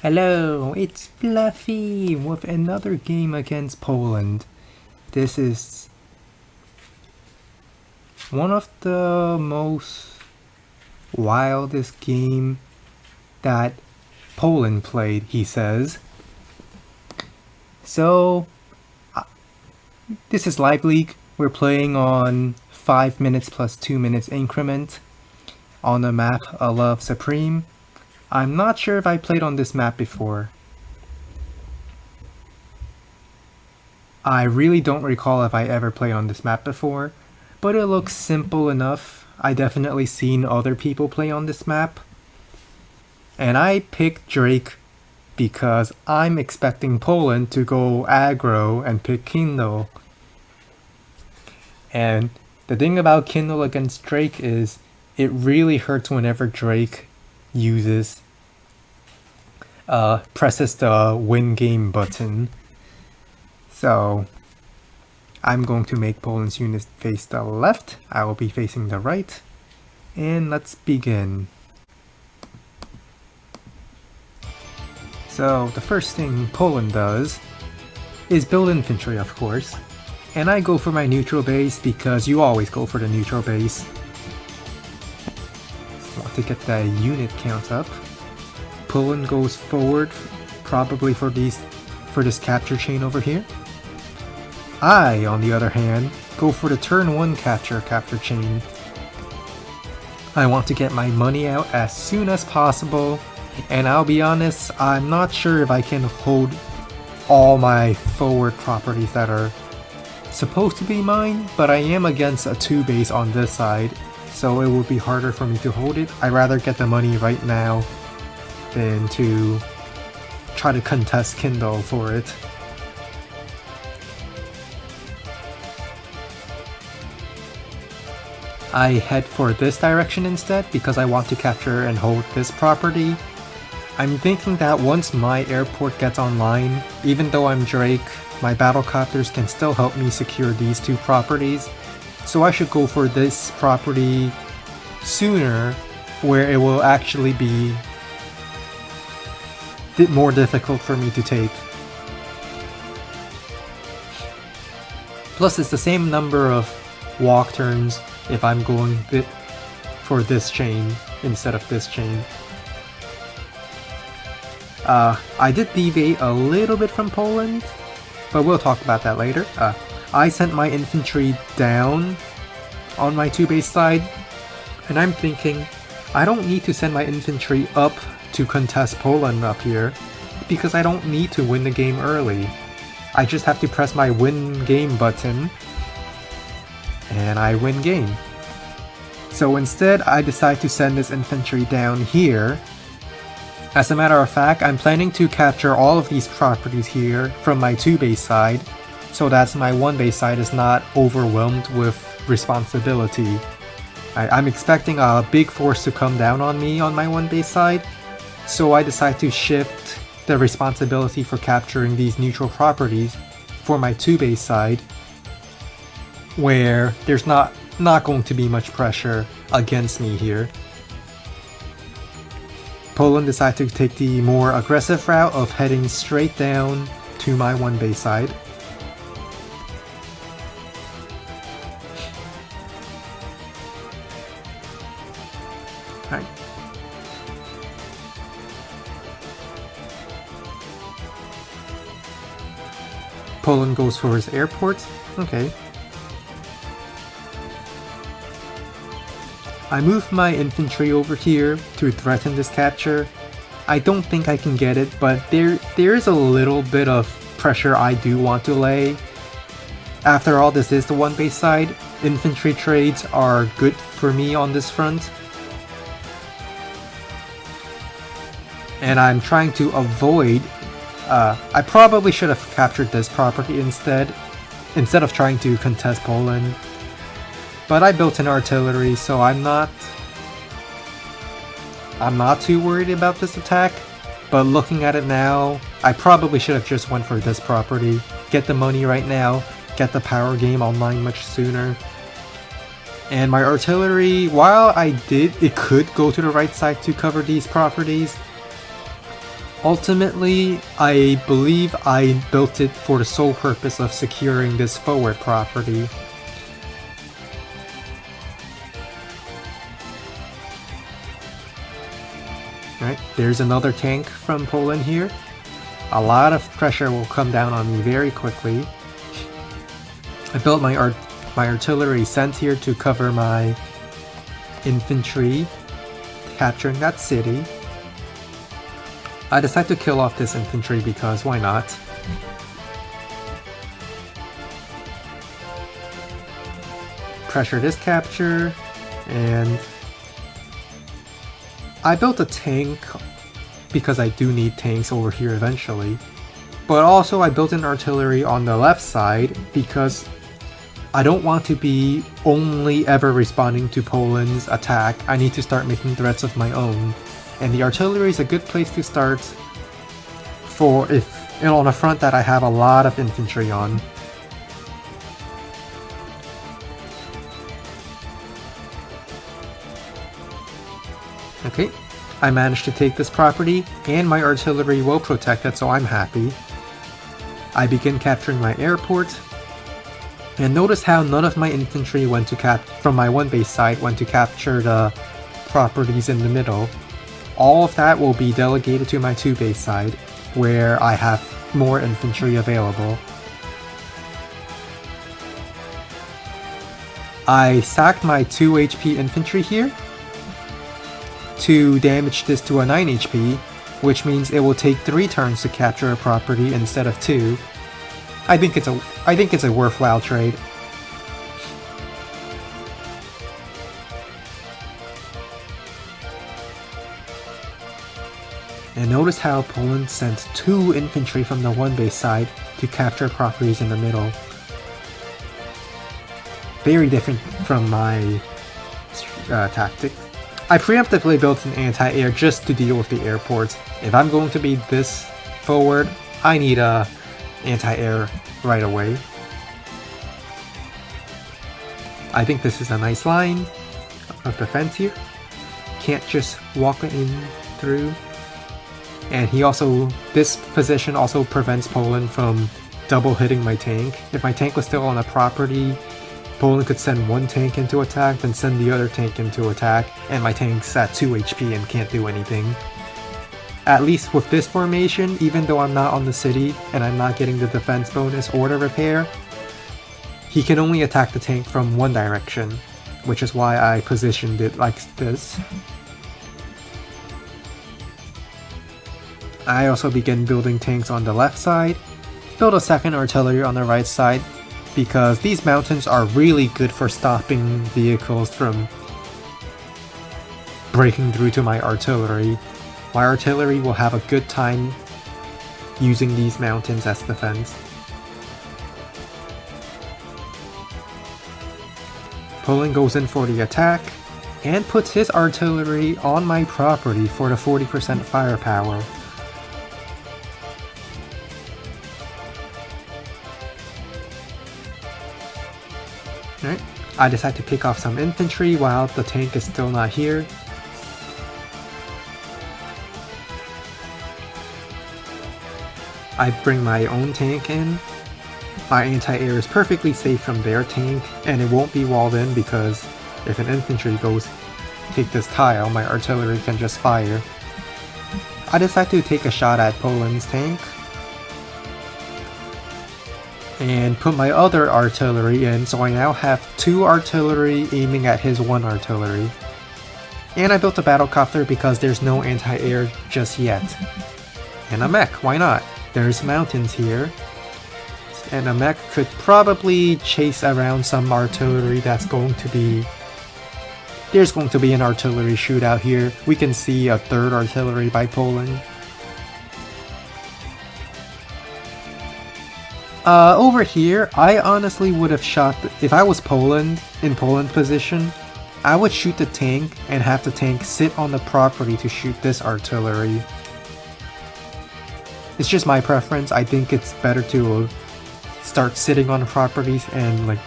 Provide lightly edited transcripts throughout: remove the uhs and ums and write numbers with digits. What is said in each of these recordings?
Hello, it's Fluffy with another game against Poland. This is one of the most wildest game that Poland played, he says. So, this is Live League. We're playing on 5 minutes plus 2 minutes increment on the map I Love Supreme. I'm not sure if I played on this map before. I really don't recall if I ever played on this map before, but it looks simple enough. I definitely seen other people play on this map. And I picked Drake because I'm expecting Poland to go aggro and pick Kindle. And the thing about Kindle against Drake is it really hurts whenever Drake presses the win game button. So I'm going to make Poland's unit face the left. I will be facing the right. And let's begin. So the first thing Poland does is build infantry, of course. And I go for my neutral base because you always go for the neutral base. Want to get the unit count up. Poland goes forward, probably for this capture chain over here. I, on the other hand, go for the turn 1 capture chain. I want to get my money out as soon as possible, and I'll be honest, I'm not sure if I can hold all my forward properties that are supposed to be mine, but I am against a 2 base on this side, so it would be harder for me to hold it. I'd rather get the money right now than to try to contest Kindle for it. I head for this direction instead because I want to capture and hold this property. I'm thinking that once my airport gets online, even though I'm Drake, my battlecopters can still help me secure these 2 properties. So I should go for this property sooner, where it will actually be more difficult for me to take. Plus it's the same number of walk turns if I'm going for this chain instead of this chain. I did deviate a little bit from Poland, but we'll talk about that later. I sent my infantry down on my 2 base side, and I'm thinking I don't need to send my infantry up to contest Poland up here, because I don't need to win the game early. I just have to press my win game button, and I win game. So instead, I decide to send this infantry down here. As a matter of fact, I'm planning to capture all of these properties here from my 2 base side, so that my 1 base side is not overwhelmed with responsibility. I'm expecting a big force to come down on me on my 1 base side, so I decide to shift the responsibility for capturing these neutral properties for my 2 base side, where there's not going to be much pressure against me here. Poland decided to take the more aggressive route of heading straight down to my 1 base side. Alright. Poland goes for his airport. Okay. I move my infantry over here to threaten this capture. I don't think I can get it, but there is a little bit of pressure I do want to lay. After all, this is the 1 base side. Infantry trades are good for me on this front. And I'm trying to avoid... I probably should have captured this property instead of trying to contest Poland. But I built an artillery, so I'm not too worried about this attack. But looking at it now, I probably should have just went for this property. Get the money right now, get the power game online much sooner. And my artillery, while it could go to the right side to cover these properties, Ultimately, I believe I built it for the sole purpose of securing this forward property. Alright, there's another tank from Poland here. A lot of pressure will come down on me very quickly. I built my artillery sent here to cover my infantry capturing that city. I decided to kill off this infantry because why not? Pressure this capture, and I built a tank because I do need tanks over here eventually. But also I built an artillery on the left side because I don't want to be only ever responding to Poland's attack. I need to start making threats of my own. And the artillery is a good place to start for on a front that I have a lot of infantry on. Okay, I managed to take this property, and my artillery will protect it, so I'm happy. I begin capturing my airport, and notice how none of my infantry went to from my one base side went to capture the properties in the middle. All of that will be delegated to my two base side, where I have more infantry available. I sacked my 2 HP infantry here to damage this to a 9 HP, which means it will take 3 turns to capture a property instead of 2. I think it's a worthwhile trade. And notice how Poland sent 2 infantry from the one base side to capture properties in the middle. Very different from my tactic. I preemptively built an anti-air just to deal with the airports. If I'm going to be this forward, I need a anti-air right away. I think this is a nice line of defense here. Can't just walk in through. And this position also prevents Poland from double hitting my tank. If my tank was still on a property, Poland could send one tank into attack, then send the other tank into attack, and my tank's at 2 HP and can't do anything. At least with this formation, even though I'm not on the city and I'm not getting the defense bonus or the repair, he can only attack the tank from one direction, which is why I positioned it like this. I also begin building tanks on the left side, build a second artillery on the right side, because these mountains are really good for stopping vehicles from breaking through to my artillery. My artillery will have a good time using these mountains as defense. Poland goes in for the attack, and puts his artillery on my property for the 40% firepower. Alright, I decide to pick off some infantry while the tank is still not here. I bring my own tank in. My anti-air is perfectly safe from their tank, and it won't be walled in because if an infantry goes take this tile, my artillery can just fire. I decide to take a shot at Poland's tank and put my other artillery in, so I now have 2 artillery aiming at his 1 artillery. And I built a battlecopter because there's no anti-air just yet. And a mech, why not? There's mountains here. And a mech could probably chase around some artillery that's going to be... There's going to be an artillery shootout here. We can see a 3rd artillery by Poland. Over here, I honestly would have shot... If I was Poland, in Poland position, I would shoot the tank and have the tank sit on the property to shoot this artillery. It's just my preference. I think it's better to start sitting on the properties and like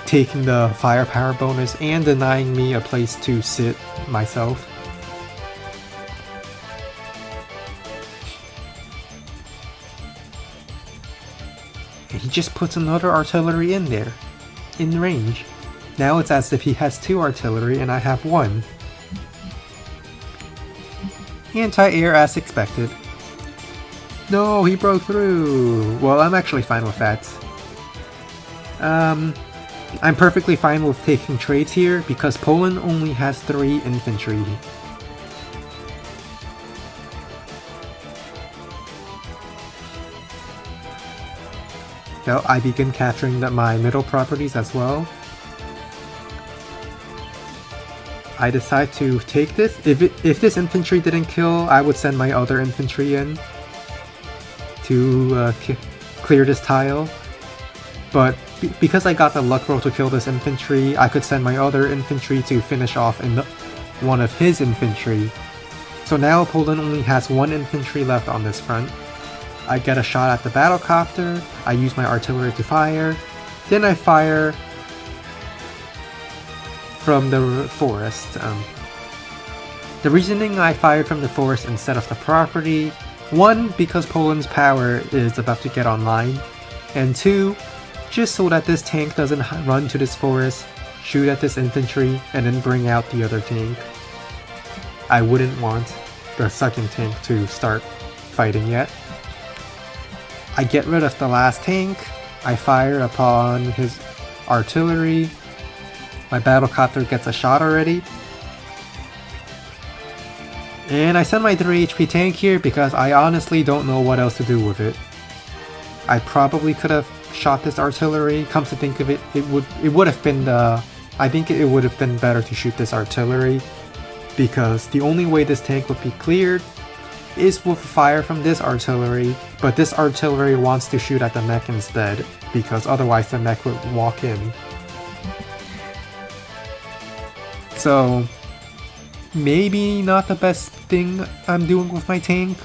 taking the firepower bonus and denying me a place to sit myself. he just puts another artillery in there, in range. Now it's as if he has 2 artillery and I have 1. Anti-air as expected. No, he broke through! Well, I'm actually fine with that. I'm perfectly fine with taking trades here because Poland only has 3 infantry. So I begin capturing my middle properties as well. I decide to take this. If this infantry didn't kill, I would send my other infantry in to clear this tile. But because I got the luck roll to kill this infantry, I could send my other infantry to finish off in one of his infantry. So now Poland only has 1 infantry left on this front. I get a shot at the battlecopter, I use my artillery to fire, then I fire from the forest. The reasoning I fired from the forest instead of the property, 1, because Poland's power is about to get online, and 2, just so that this tank doesn't run to this forest, shoot at this infantry, and then bring out the other tank. I wouldn't want the second tank to start fighting yet. I get rid of the last tank, I fire upon his artillery, my battlecopter gets a shot already, and I send my 3 HP tank here because I honestly don't know what else to do with it. I probably could have shot this artillery. Come to think of it, it would have been I think it would have been better to shoot this artillery because the only way this tank would be cleared is with fire from this artillery, but this artillery wants to shoot at the mech instead because otherwise the mech would walk in. So maybe not the best thing I'm doing with my tank,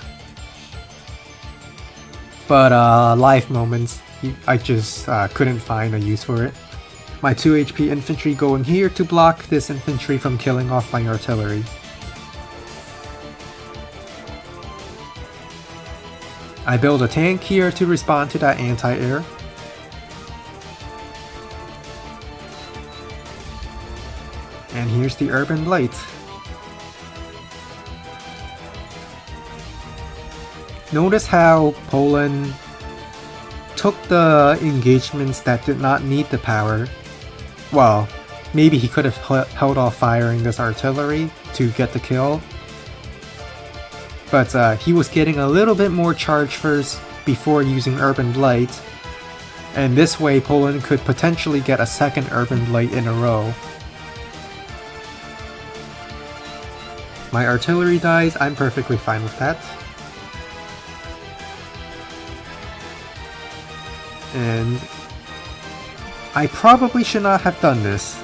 but life moments. I just couldn't find a use for it. My 2 HP infantry going here to block this infantry from killing off my artillery. I build a tank here to respond to that anti-air. And here's the urban blight. Notice how Poland took the engagements that did not need the power. Well, maybe he could have held off firing this artillery to get the kill. But he was getting a little bit more charge first before using Urban Blight. And this way Poland could potentially get a second Urban Blight in a row. My artillery dies, I'm perfectly fine with that. And I probably should not have done this.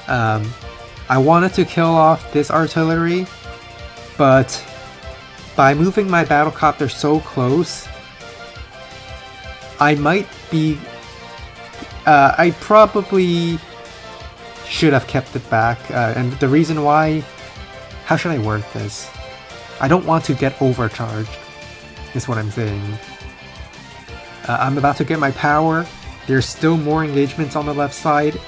I wanted to kill off this artillery, but by moving my battlecopter so close, I might be... I probably should have kept it back, and the reason why... How should I word this? I don't want to get overcharged, is what I'm saying. I'm about to get my power. There's still more engagements on the left side.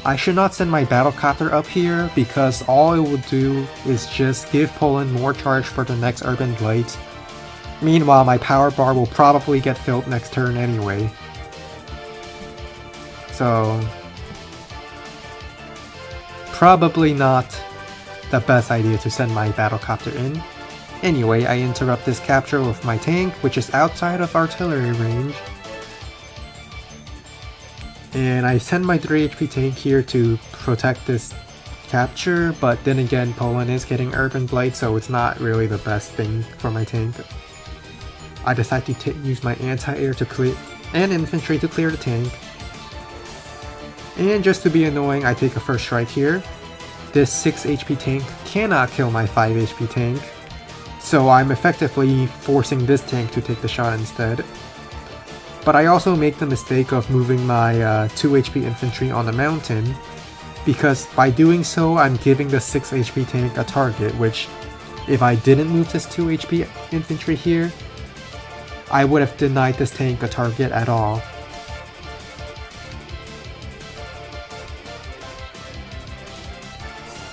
I should not send my battlecopter up here because all it will do is just give Poland more charge for the next Urban Blight. Meanwhile, my power bar will probably get filled next turn anyway. So... probably not the best idea to send my battlecopter in. Anyway, I interrupt this capture with my tank, which is outside of artillery range. And I send my 3 HP tank here to protect this capture, but then again, Poland is getting Urban Blight, so it's not really the best thing for my tank. I decide to use my anti-air to clear and infantry to clear the tank. And just to be annoying, I take a first strike here. This 6 HP tank cannot kill my 5 HP tank, so I'm effectively forcing this tank to take the shot instead. But I also make the mistake of moving my 2 HP infantry on the mountain, because by doing so I'm giving the 6 HP tank a target, which if I didn't move this 2 HP infantry here, I would have denied this tank a target at all.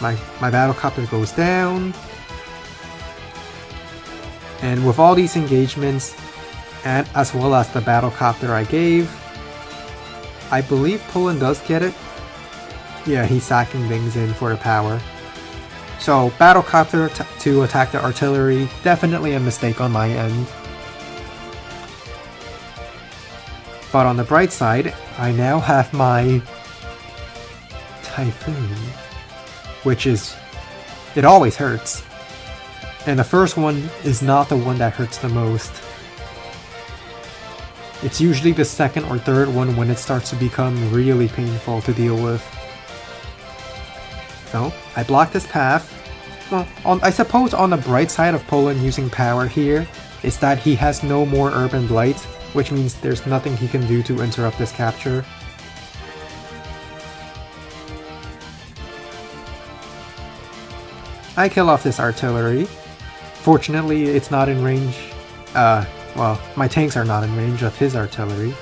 My battlecopter goes down. And with all these engagements, and as well as the battlecopter I gave, I believe Po1and does get it. Yeah, he's sacking things in for the power. So battlecopter to attack the artillery, definitely a mistake on my end. But on the bright side, I now have my Typhoon, which is, it always hurts. And the first one is not the one that hurts the most. It's usually the second or third one when it starts to become really painful to deal with. So, I block this path. Well, I suppose on the bright side of Po1and using power here is that he has no more Urban Blight, which means there's nothing he can do to interrupt this capture. I kill off this artillery. Fortunately, it's not in range. Well, my tanks are not in range of his artillery.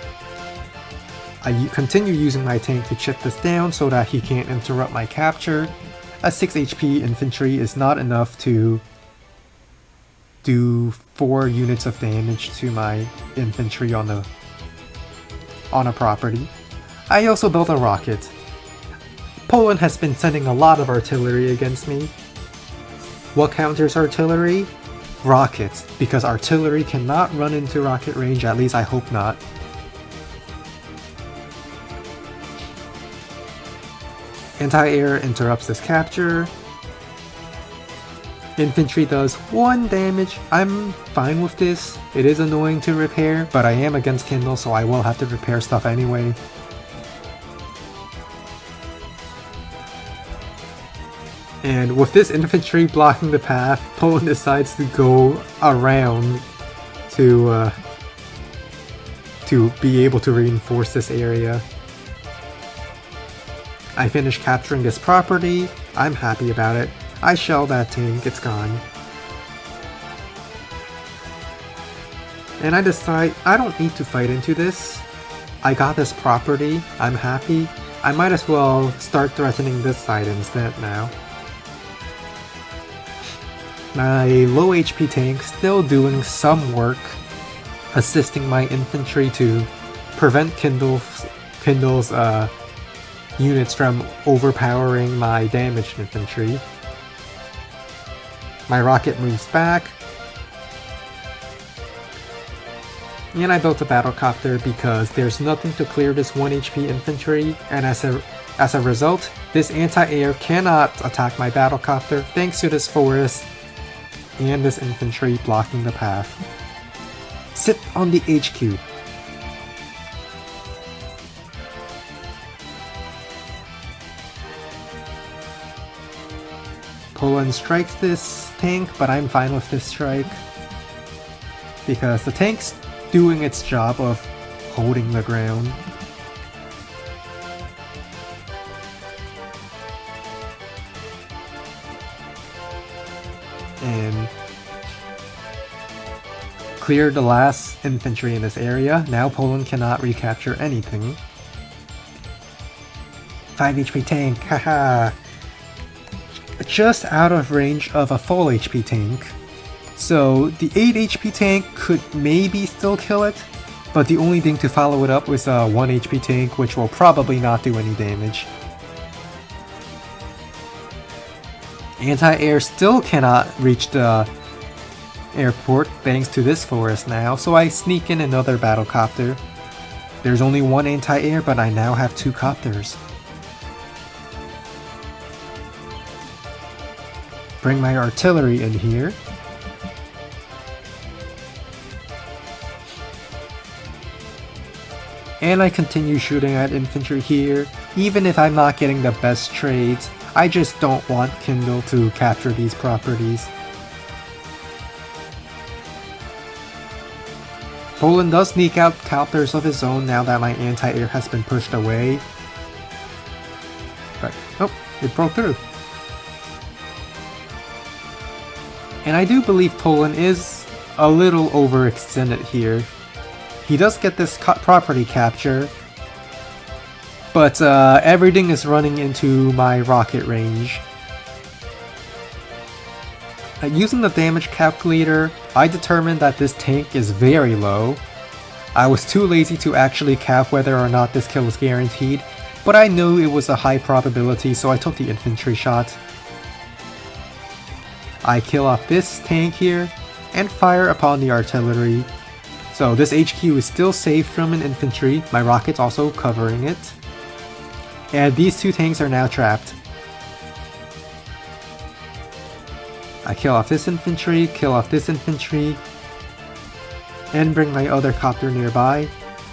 I continue using my tank to chip this down so that he can't interrupt my capture. A 6 HP infantry is not enough to do 4 units of damage to my infantry on a property. I also built a rocket. Po1and has been sending a lot of artillery against me. What counters artillery? Rockets, because artillery cannot run into rocket range, at least I hope not. Anti-air interrupts this capture. Infantry does 1 damage. I'm fine with this. It is annoying to repair, but I am against Kindle, so I will have to repair stuff anyway. And with this infantry blocking the path, Po1and decides to go around to be able to reinforce this area. I finish capturing this property. I'm happy about it. I shell that tank, it's gone. And I decide I don't need to fight into this. I got this property, I'm happy. I might as well start threatening this side instead now. My low HP tank still doing some work, assisting my infantry to prevent Kindle's units from overpowering my damaged infantry. My rocket moves back. And I built a battlecopter because there's nothing to clear this 1 HP infantry, and as a result, this anti-air cannot attack my battlecopter thanks to this forest and this infantry blocking the path. Sit on the HQ. Po1and strikes this tank, but I'm fine with this strike because the tank's doing its job of holding the ground. And clear the last infantry in this area. Now Po1and cannot recapture anything. 5 HP tank, haha! Just out of range of a full HP tank. So the 8 HP tank could maybe still kill it, but the only thing to follow it up was a 1 HP tank, which will probably not do any damage. Anti-air still cannot reach the airport thanks to this forest now, so I sneak in another battlecopter. There's only 1 anti-air, but I now have 2 copters. Bring my artillery in here. And I continue shooting at infantry here. Even if I'm not getting the best trades, I just don't want Kindle to capture these properties. Po1and does sneak out copters of his own now that my anti-air has been pushed away. But, oh, it broke through. And I do believe Po1and is a little overextended here. He does get this property capture, but everything is running into my rocket range. Using the damage calculator, I determined that this tank is very low. I was too lazy to actually calc whether or not this kill was guaranteed, but I knew it was a high probability, so I took the infantry shot. I kill off this tank here, and fire upon the artillery. So this HQ is still safe from an infantry, my rocket's also covering it. And these two tanks are now trapped. I kill off this infantry, kill off this infantry, and bring my other copter nearby.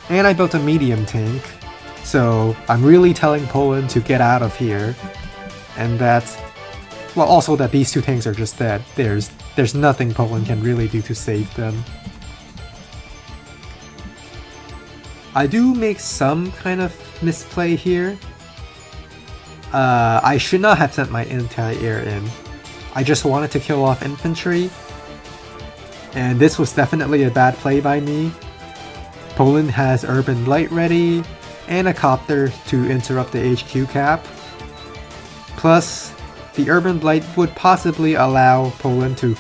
And I built a medium tank, so I'm really telling Poland to get out of here. And that, well, also that these two tanks are just dead. There's nothing Poland can really do to save them. I do make some kind of misplay here. I should not have sent my anti-air in. I just wanted to kill off infantry, and this was definitely a bad play by me. Poland has urban blight ready, and a copter to interrupt the HQ cap. Plus, the urban blight would possibly allow Poland to...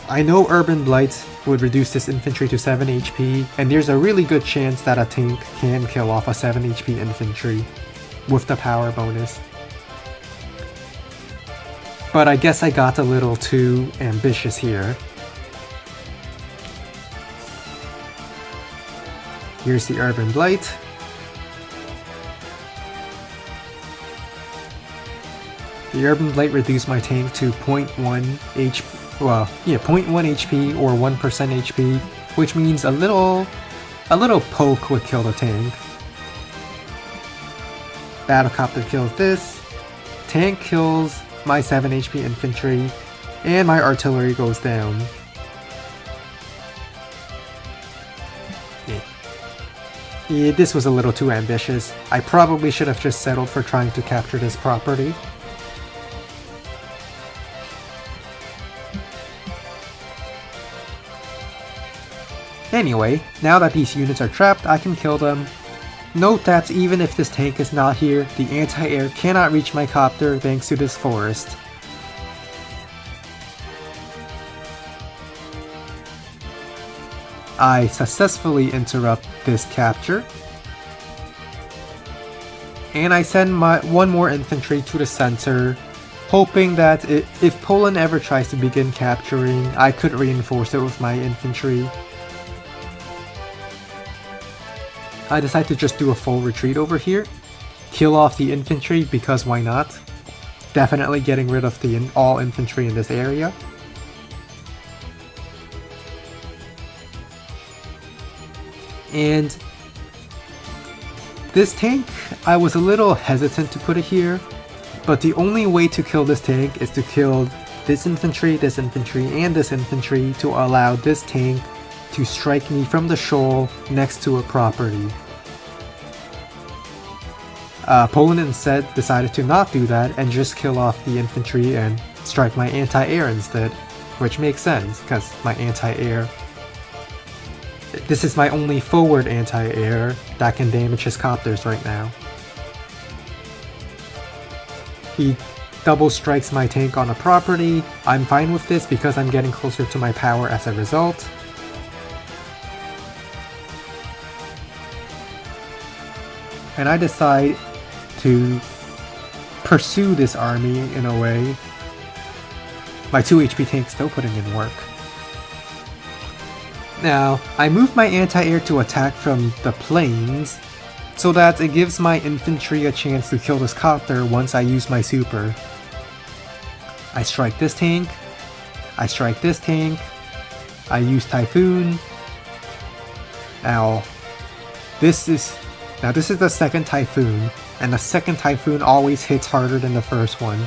I know urban blight would reduce this infantry to 7 HP, and there's a really good chance that a tank can kill off a 7 HP infantry with the power bonus. But I guess I got a little too ambitious here. Here's the urban blight. The urban blight reduced my tank to 0.1 HP. Well, yeah, 0.1 HP or 1% HP, which means a little poke would kill the tank. Battlecopter kills this. Tank kills my 7 HP infantry, and my artillery goes down. Yeah, this was a little too ambitious. I probably should have just settled for trying to capture this property. Anyway, now that these units are trapped, I can kill them. Note that even if this tank is not here, the anti-air cannot reach my copter thanks to this forest. I successfully interrupt this capture. And I send one more infantry to the center, hoping that if Poland ever tries to begin capturing, I could reinforce it with my infantry. I decide to just do a full retreat over here, kill off the infantry because why not? Definitely getting rid of the all infantry in this area. And this tank, I was a little hesitant to put it here, but the only way to kill this tank is to kill this infantry, and this infantry to allow this tank to strike me from the shoal next to a property. Poland instead decided to not do that and just kill off the infantry and strike my anti-air instead, which makes sense because my anti-air... This is my only forward anti-air that can damage his copters right now. He double strikes my tank on a property. I'm fine with this because I'm getting closer to my power as a result. And I decide to pursue this army in a way. My 2 HP tank still putting in work. Now, I move my anti-air to attack from the plains, so that it gives my infantry a chance to kill this copter once I use my super. I strike this tank, I strike this tank, I use Typhoon. Now this is the second Typhoon, and the second Typhoon always hits harder than the first one.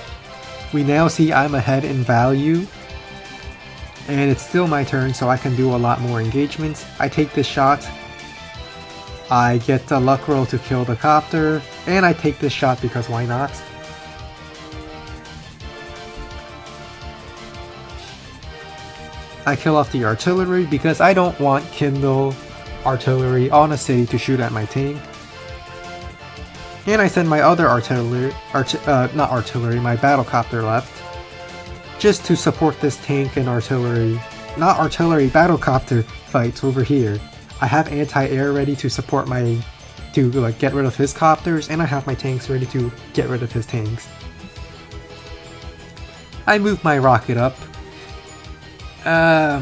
We now see I'm ahead in value, and it's still my turn, so I can do a lot more engagements. I take this shot, I get the luck roll to kill the copter, and I take this shot because why not? I kill off the artillery because I don't want Kindle artillery on a city to shoot at my tank. And I send my other artillery, my battlecopter left, just to support this tank and battlecopter fights over here. I have anti-air ready to support to get rid of his copters, and I have my tanks ready to get rid of his tanks. I move my rocket up. I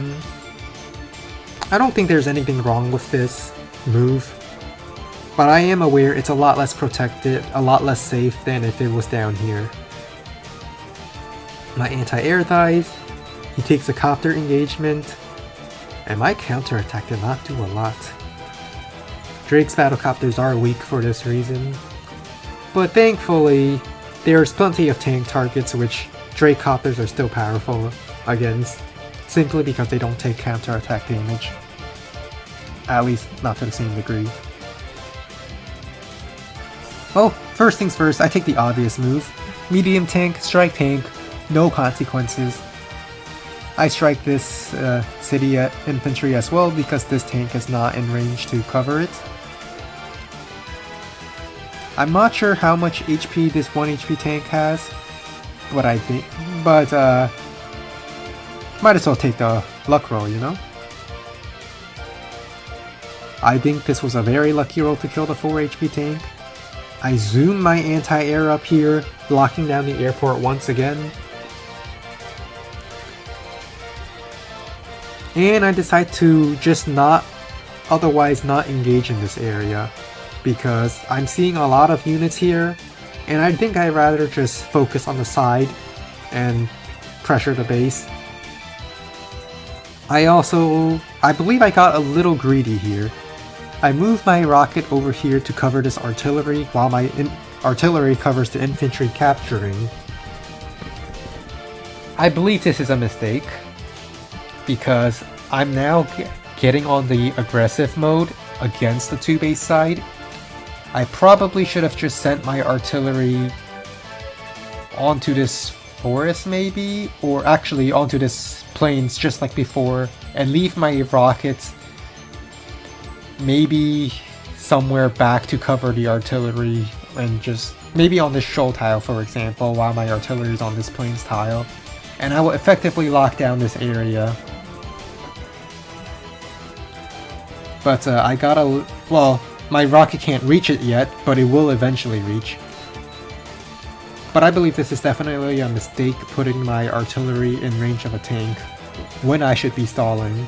don't think there's anything wrong with this move, but I am aware it's a lot less protected, a lot less safe than if it was down here. My anti-air dies, he takes a copter engagement, and my counterattack did not do a lot. Drake's battlecopters are weak for this reason, but thankfully there's plenty of tank targets which Drake copters are still powerful against, simply because they don't take counterattack damage. At least, not to the same degree. Well, first things first, I take the obvious move. Medium tank, strike tank, no consequences. I strike this city infantry as well because this tank is not in range to cover it. I'm not sure how much HP this 1 HP tank has, but might as well take the luck roll, you know? I think this was a very lucky roll to kill the 4 HP tank. I zoom my anti-air up here, locking down the airport once again. And I decide to just otherwise not engage in this area, because I'm seeing a lot of units here, and I think I'd rather just focus on the side and pressure the base. I believe I got a little greedy here. I moved my rocket over here to cover this artillery while my artillery covers the infantry capturing. I believe this is a mistake, because I'm now getting on the aggressive mode against the 2 base side. I probably should have just sent my artillery onto this forest maybe, or actually onto this plains just like before, and leave my rockets maybe somewhere back to cover the artillery, and just maybe on this shoal tile for example, while my artillery is on this plains tile, and I will effectively lock down this area. But my rocket can't reach it yet, but it will eventually reach. But I believe this is definitely a mistake, putting my artillery in range of a tank when I should be stalling.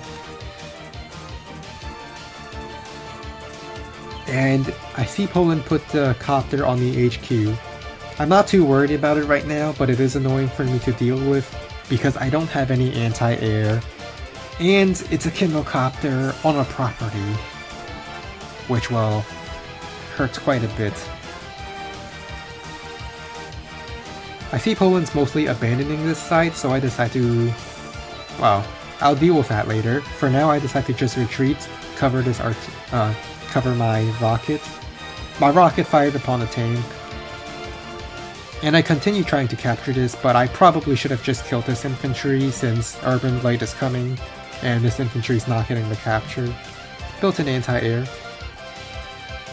And I see Poland put the copter on the HQ. I'm not too worried about it right now, but it is annoying for me to deal with because I don't have any anti-air. And it's a Kindle copter on a property, which, well, hurts quite a bit. I see Poland's mostly abandoning this site, so I decide to... well, I'll deal with that later. For now, I decide to just retreat, cover my rocket. My rocket fired upon the tank. And I continue trying to capture this, but I probably should have just killed this infantry since Urban Blight is coming, and this infantry is not getting the capture. Built an anti-air.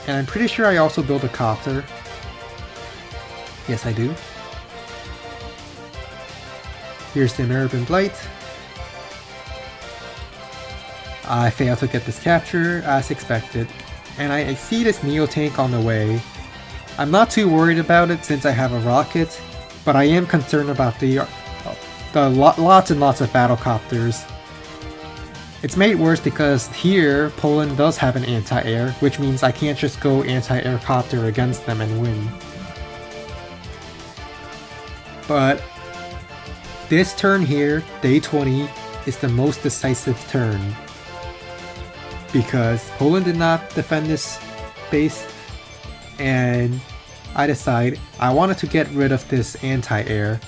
And I'm pretty sure I also built a copter. Yes, I do. Here's the Urban Blight. I failed to get this capture, as expected. And I see this Neo tank on the way. I'm not too worried about it since I have a rocket, but I am concerned about the lots and lots of battlecopters. It's made worse because here, Poland does have an anti-air, which means I can't just go anti-air copter against them and win. But this turn here, day 20, is the most decisive turn. Because Poland did not defend this base, and I decide I wanted to get rid of this anti-air,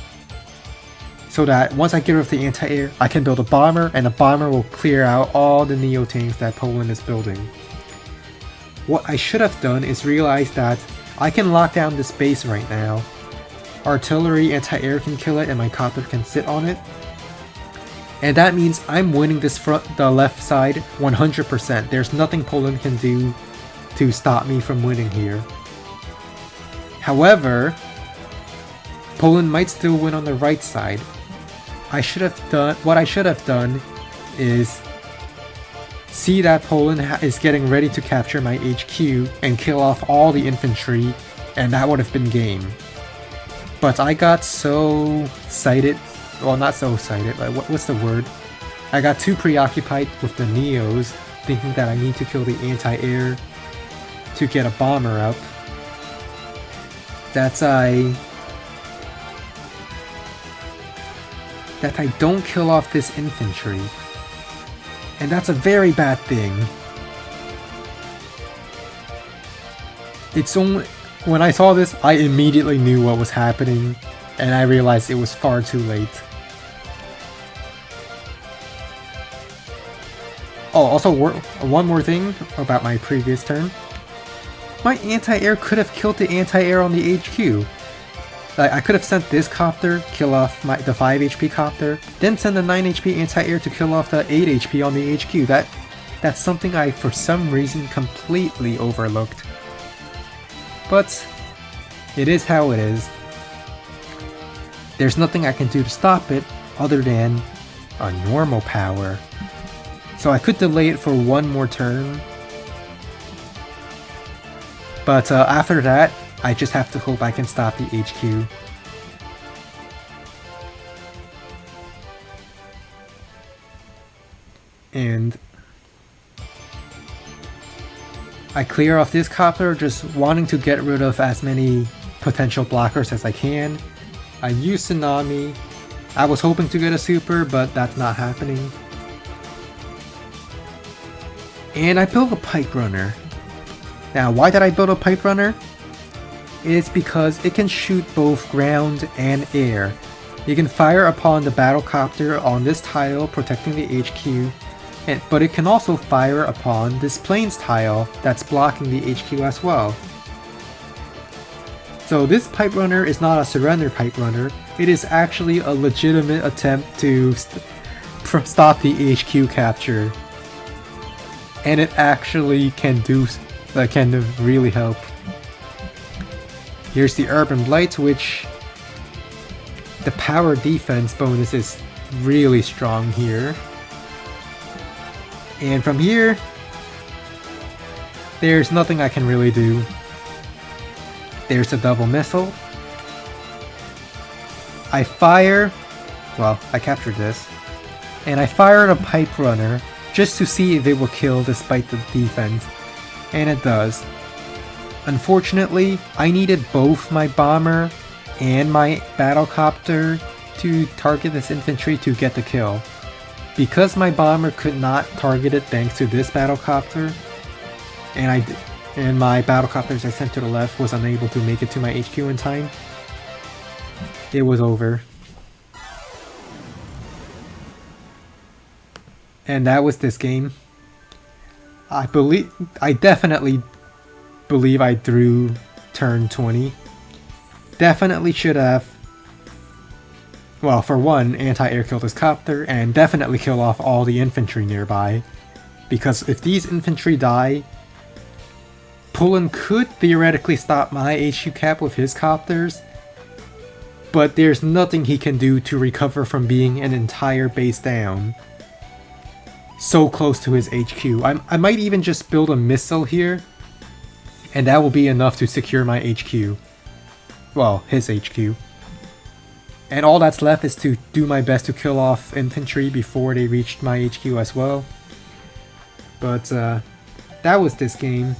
so that once I get rid of the anti-air, I can build a bomber, and the bomber will clear out all the Neo tanks that Poland is building. What I should have done is realize that I can lock down this base right now. Artillery anti-air can kill it, and my copter can sit on it. And that means I'm winning this the left side 100%. There's nothing Poland can do to stop me from winning here. However, Poland might still win on the right side. What I should have done is see that Poland is getting ready to capture my HQ and kill off all the infantry, and that would have been game. But I got so sighted, well, not so sighted, but what's the word? I got too preoccupied with the Neos, thinking that I need to kill the anti-air to get a bomber up, that I don't kill off this infantry. And that's a very bad thing. It's only when I saw this, I immediately knew what was happening, and I realized it was far too late. Oh, also one more thing about my previous turn. My anti-air could have killed the anti-air on the HQ. Like, I could have sent this copter, kill off the 5 HP copter, then send the 9 HP anti-air to kill off the 8 HP on the HQ. That's something I, for some reason, completely overlooked. But it is how it is. There's nothing I can do to stop it other than a normal power. So I could delay it for one more turn. But after that, I just have to hope I can stop the HQ. And I clear off this copter, just wanting to get rid of as many potential blockers as I can. I use Tsunami. I was hoping to get a super, but that's not happening. And I built a Piperunner. Now, why did I build a Piperunner? It's because it can shoot both ground and air. You can fire upon the battlecopter on this tile protecting the HQ, but it can also fire upon this plains tile that's blocking the HQ as well. So this Piperunner is not a surrender Piperunner, it is actually a legitimate attempt to stop the HQ capture. And it actually can really help. Here's the Urban Blight, which the power defense bonus is really strong here. And from here, there's nothing I can really do. There's a double missile. I captured this. And I fired a Piperunner just to see if it will kill despite the defense. And it does. Unfortunately, I needed both my bomber and my battlecopter to target this infantry to get the kill. Because my bomber could not target it thanks to this battlecopter, and my battlecopters I sent to the left was unable to make it to my HQ in time, it was over. And that was this game. I definitely believe I drew turn 20. Definitely should have, well, for one, anti-air kill this copter, and definitely kill off all the infantry nearby. Because if these infantry die, Poland could theoretically stop my HQ cap with his copters, but there's nothing he can do to recover from being an entire base down. So close to his HQ. I might even just build a missile here, and that will be enough to secure my HQ. Well, his HQ. And all that's left is to do my best to kill off infantry before they reached my HQ as well. But that was this game.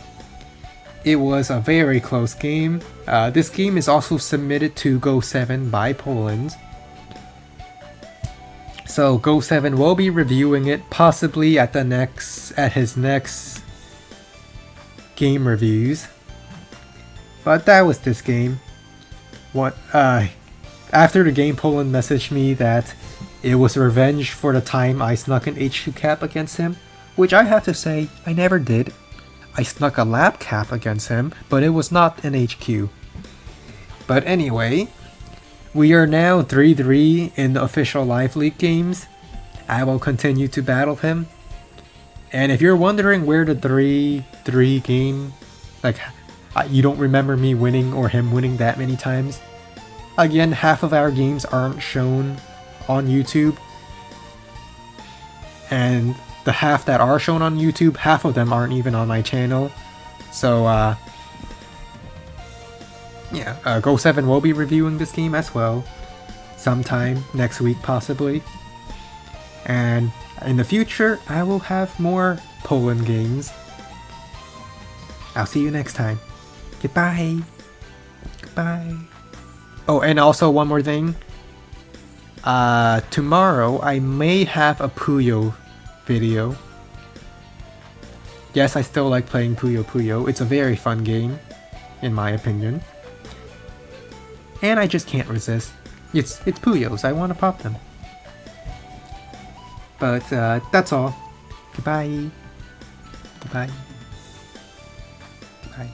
It was a very close game. This game is also submitted to Go7 by Poland. So Go7 will be reviewing it possibly at his next game reviews. But that was this game. After the game, Poland messaged me that it was revenge for the time I snuck an HQ cap against him, which I have to say, I never did. I snuck a lab cap against him, but it was not an HQ. But anyway, we are now 3-3 in the official Live League games, I will continue to battle him. And if you're wondering where the 3-3 game, like, you don't remember me winning or him winning that many times, again, half of our games aren't shown on YouTube. And the half that are shown on YouTube, half of them aren't even on my channel. So, yeah, Go7 will be reviewing this game as well. Sometime next week, possibly. And in the future, I will have more Po1and games. I'll see you next time. Goodbye. Goodbye. Oh, and also one more thing. Tomorrow, I may have a Puyo video. Yes, I still like playing Puyo Puyo. It's a very fun game, in my opinion. And I just can't resist. It's Puyos, I want to pop them. But that's all. Goodbye. Goodbye. Goodbye.